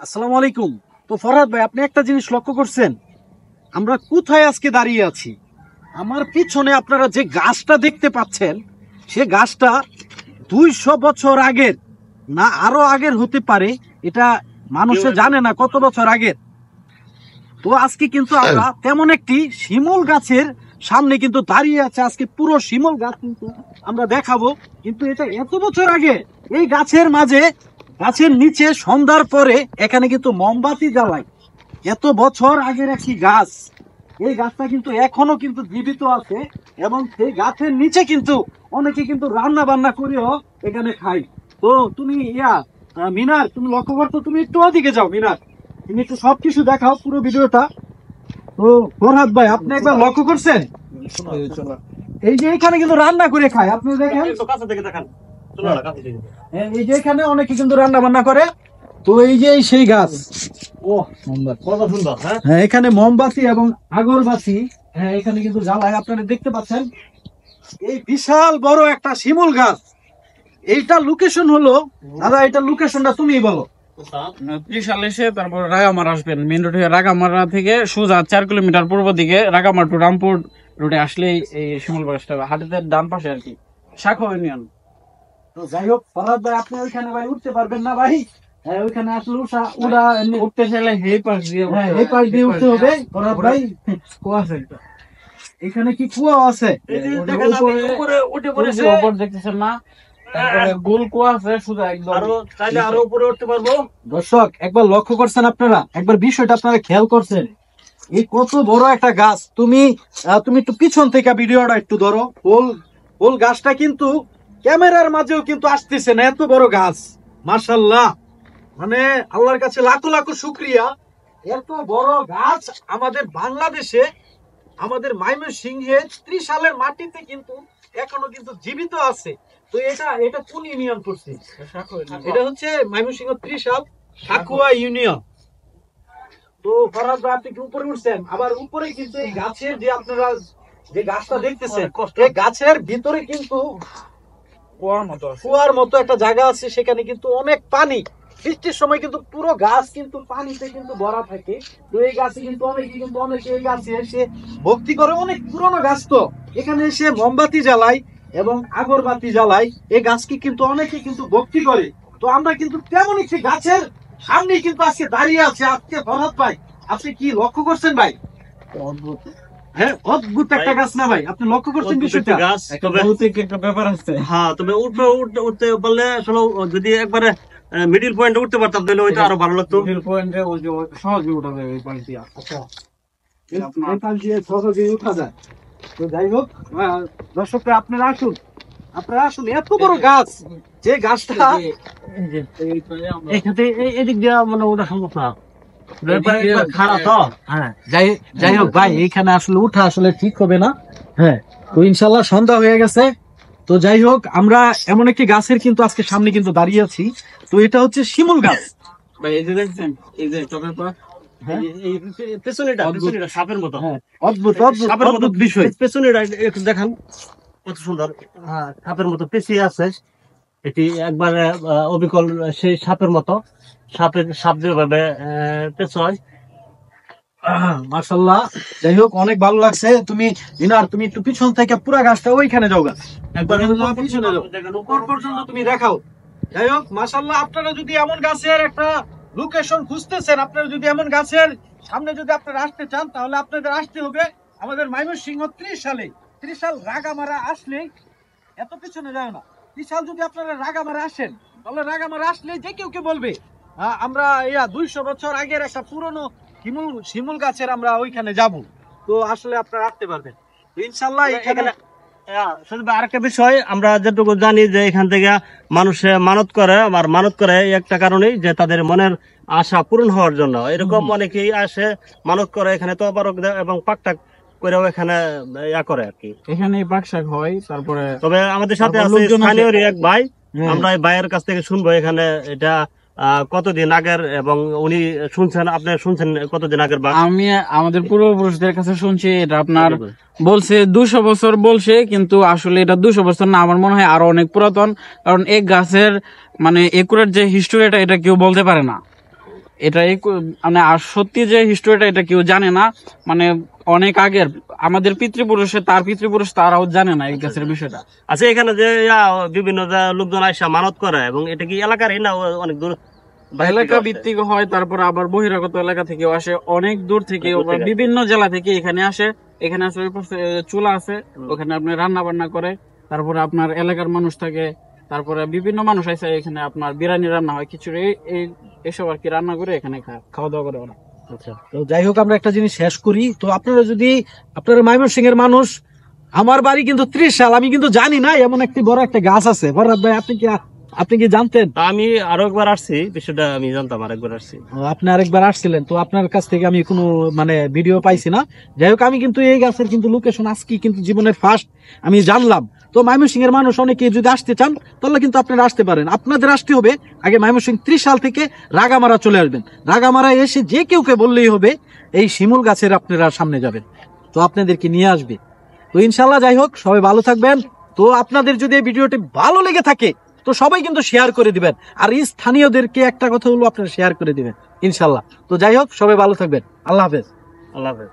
আসসালামু আলাইকুম। তো ফরহাদ ভাই, আপনি একটা জিনিস লক্ষ্য করছেন, আমরা কোথায় আজকে দাঁড়িয়ে আছি? আমার পিছনে আপনারা যে গাছটা দেখতে পাচ্ছেন, সে গাছটা 200 বছর আগের, না আরো আগের হতে পারে। এটা মানুষে জানে না কত বছর আগের। তো আজকে কিন্তু আমরা তেমন একটি শিমুল গাছের সামনে কিন্তু দাঁড়িয়ে আছে। আজকে পুরো শিমুল গাছ কিন্তু আমরা দেখাবো, কিন্তু এটা এত বছর আগে। এই গাছের মাঝে, গাছের নিচে সন্ধ্যার পরে এখানে কিন্তু মোমবাতি জ্বালায়। এত বছর আগের একটি গাছ, এই গাছটা কিন্তু এখনো কিন্তু জীবিত আছে। এবং সেই গাছের নিচে কিন্তু অনেকে কিন্তু রান্না বান্না করেও এখানে খায়। তো তুমি মিনার, তুমি লক্ষ্য করতো, তুমি একটু ওদিকে যাও মিনার, তুমি একটু সবকিছু দেখাও পুরো ভিডিওটা। তো ফরহাদ ভাই, আপনি একবার লক্ষ্য করছেন, এই যে এখানে কিন্তু রান্না করে খায়, আপনি দেখেন। এই যে এখানে অনেকে কিন্তু রান্না বান্না করে। তো এই যে সেই গাছ, ও কত সুন্দর। হ্যাঁ, এখানে মোমবাতি এবং আগরবাতি, হ্যাঁ এখানে কিন্তু জ্বালায়, আপনারা দেখতে পাচ্ছেন। এই বিশাল বড় একটা শিমুল গাছ, এইটা লোকেশন হলো, দাদা এটা লোকেশনটা তুমিই বলো। ত্রিশাল এসে তারপর রাগামার আসবেন, মেন রোড হয়ে রাগামারা থেকে সোজা 4 কিলোমিটার পূর্ব দিকে রাগামার টু রামপুর রোডে আসলেই এই শিমুল বাসটা হাটের ডান পাশে আর কি, শাখা ইউনিয়ন। তো যাই হোক ফরহাদ ভাই, আপনি ওইখানে ভাই উঠতে পারবেন না ভাই। হ্যাঁ, ওইখানে আসলে উঠতে চাইলে এই পাশ দিয়ে, হ্যাঁ এই পাশ দিয়ে উঠতে হবে ফরহাদ ভাই। কুয়া আছে একটা। এখানে কি কুয়া আছে? উপর দেখতেছেন না, তারপরে গোল কুয়া আছে সোজা একদম। আরো উপরে উঠতে পারবো। দর্শক একবার লক্ষ্য করছেন আপনারা, একবার বিষয়টা আপনারা খেয়াল করছেন, এই কত বড় একটা গাছ। তুমি তুমি একটু পিছন থেকে ভিডিওটা একটু ধরো। ফুল গাছটা কিন্তু ক্যামেরার মাঝেও কিন্তু আসতেছে না, এত বড় গাছ। মাশাআল্লাহ, মানে আল্লাহর কাছে লাখো লাখো শুকরিয়া। এত বড় গাছ আমাদের বাংলাদেশে, আমাদের ময়মনসিংহে ত্রিশালের মাটিতে কিন্তু এখনো কিন্তু জীবিত আছে। তো এটা কোন ইউনিয়ন পড়ছে? এটা হচ্ছে ময়মনসিংহ ত্রিশাল সাকুয়া ইউনিয়ন। তো ফরহাদ ভাই, আপনি কি উপরে উঠছেন? আবার উপরে কিন্তু এই গাছের যে আপনারা যে গাছটা দেখতেছেন, এই গাছের ভিতরে কিন্তু কুয়ার মতো একটা জায়গা আছে, সেখানে কিন্তু অনেক পানি। বৃষ্টির সময় কিন্তু পুরো গাছ কিন্তু পানিতে কিন্তু ভরা থাকে। তো এই গাছে কিন্তু অনেকে এই গাছে এসে ভক্তি করে। অনেক পুরনো গাছ, তো এখানে এসে মোমবাতি জ্বালায় এবং আগরবাতি জ্বালায়। এই গাছকে কিন্তু অনেকে কিন্তু ভক্তি করে। তো আমরা কিন্তু তেমন একটি গাছের সামনে কিন্তু আজকে দাঁড়িয়ে আছে। আজকে ফরহাদ ভাই, আপনি কি লক্ষ্য করছেন ভাই? হ্যাঁ, অদ্ভুত একটা গাছ না ভাই? আপনি লক্ষ্য করছেন বিষয়টা? একটা ব্যাপার আছে। হ্যাঁ, তবে উঠতে পারলে আসলে যদি একবারে মিডিল পয়েন্টে উঠতে পারতাম তাহলে হয়তো আরো ভালো লাগতো। পয়েন্টে ওই যে সহজে উঠা যায় ওই পাশ দিয়া। আচ্ছা, এই পাশ দিয়ে সহজে উঠা যায়। তো যাই হোক, দর্শকরা আপনারা আসুন, এত বড় গাছ, যে গাছটা এদিক দিয়ে মানে ওটা সম্ভব না, খারাপ তো। হ্যাঁ, যাই হোক ভাই, এইখানে আসলে উঠা আসলে ঠিক হবে না। হ্যাঁ, তো ইনশাল্লাহ সন্ধ্যা হয়ে গেছে। তো যাই হোক, আমরা এমন একটি গাছের কিন্তু আজকে সামনে কিন্তু দাঁড়িয়ে আছি। তো এটা হচ্ছে শিমুল গাছ। ভাই এই যে দেখছেন, এই যে চকের পা, পেছনেটা সাপের মতো। হ্যাঁ, অদ্ভুত বিষয়। পেছনেটা একটু দেখান, কত সুন্দর। সাপের মতো পেঁচিয়ে আছে, এটি একবারে অবিকল সেই সাপের মতো। সাপ যেভাবে পেঁচয়। মাশাআল্লাহ, যাই হোক অনেক ভালো লাগছে। তুমি একটু পিছন থেকে পুরা গাছটা ওইখানে যাও, গাছ একবার পিছনে যাও, উপর পর্যন্ত তুমি দেখাও। যাই হোক মাশাআল্লাহ, আপনারা যদি এমন গাছের একটা লোকেশন খুঁজতেছেন, আপনারা যদি এমন গাছের সামনে যদি আপনারা আসতে চান, তাহলে আপনাদের আসতে হবে আমাদের ময়মনসিংহ ত্রিশাল রাগামারা। আসলে এত পিছনে যায় না, ত্রিশাল যদি আপনারা রাগামারা আসেন, তাহলে রাগামারা আসলে যে কেউ বলবে আমরা 200 বছর আগের একটা পুরনো শিমুল গাছের আমরা ওইখানে যাব। তো আসলে আপনারা আসতে পারবেন ইনশাল্লাহ। এখানে আরেকটা বিষয়, আমরা যেটুকু জানি যে এখান থেকে মানুষে মানত করে, আর মানত করে একটা কারণেই যে তাদের মনের আশা পূরণ হওয়ার জন্য। এরকম অনেকেই আসে, মানত করে এখানে তবারক দেয় এবং পাকটাক করেও এখানে করে আর কি। এখানে পাকশাক হয়। তারপরে তবে আমাদের সাথে আছে স্থানীয় এক ভাই, আমরা এই ভাইয়ের কাছ থেকে শুনবো এখানে এটা কতদিন আগের, এবং উনি আপনি শুনছেন কতদিন আগের। আমি আমাদের পূর্বপুরুষদের কাছে শুনছি, এটা আপনার বলছে 200 বছর বলছে, কিন্তু আসলে এটা 200 বছর না, আমার মনে হয় আরো অনেক পুরাতন। কারণ এই গাছের মানে একুরেট যে হিস্টোরিটা, এটা কেউ বলতে পারে না। এটা মানে আর সত্যি যে হিস্টোরিটা এটা কেউ জানে না, মানে অনেক আগের আমাদের পিতৃপুরুষে তার পিতৃপুরুষ তারাও জানে না এই গাছের বিষয়টা। আচ্ছা, এখানে যে বিভিন্ন যে লোকজন আসা মানত করে, এবং এটা কি এলাকারই না অনেক দূর? এলাকা ভিত্তিক হয়, তারপর আবার বহিরাগত এলাকা থেকেও আসে, অনেক দূর থেকে দূর থেকে। বিভিন্ন জেলা থেকে এখানে আসে। এখানে আসলে ওই পাশে চুলা আছে, ওখানে আপনি রান্না বান্না করে, তারপরে আপনার এলাকার মানুষ থাকে, তারপরে বিভিন্ন মানুষ আছে এখানে, আপনার বিরিয়ানি রান্না হয়, খিচুড়ি এসব আর কি রান্না করে এখানে খাওয়া দাওয়া করে ওরা। আচ্ছা, তো যাই হোক আমরা একটা জিনিস শেষ করি। তো আপনারা যদি আপনারা ময়মনসিং এর মানুষ, আমার বাড়ি কিন্তু 30 সাল, আমি কিন্তু জানি না এমন একটি বড় একটা গাছ আছে। ফরহাদ ভাই আপনি কি জানতেন? তা আমি আরো একবার আসছি, বিষয়টা আমি জানতাম, আরেকবার আসছি। ও, আপনি আরেকবার আসছিলেন, তো আপনার কাছ থেকে আমি কোনো মানে ভিডিও পাইছি না। যাই হোক আমি কিন্তু এই গাছের কিন্তু লোকেশন আজকে কিন্তু জীবনের ফার্স্ট আমি জানলাম। তো ময়মনসিং এর মানুষ অনেকে যদি আসতে চান তাহলে কিন্তু আপনারা আসতে পারেন। আপনাদের আসতে হবে আগে ময়মনসিং 30 সাল থেকে রাগামারা চলে আসবেন। রাগামারা এসে যে কেউকে বললেই হবে এই শিমুল গাছের আপনারা সামনে যাবেন, তো আপনাদেরকে নিয়ে আসবে। তো ইনশাল্লাহ যাই হোক সবাই ভালো থাকবেন। তো আপনাদের যদি এই ভিডিওটি ভালো লেগে থাকে তো সবাই কিন্তু শেয়ার করে দিবেন, আর এই স্থানীয়দেরকে একটা কথা হলো আপনারা শেয়ার করে দিবেন ইনশাল্লাহ। তো যাই হোক সবাই ভালো থাকবেন, আল্লাহ হাফেজ। আল্লাহ হাফেজ।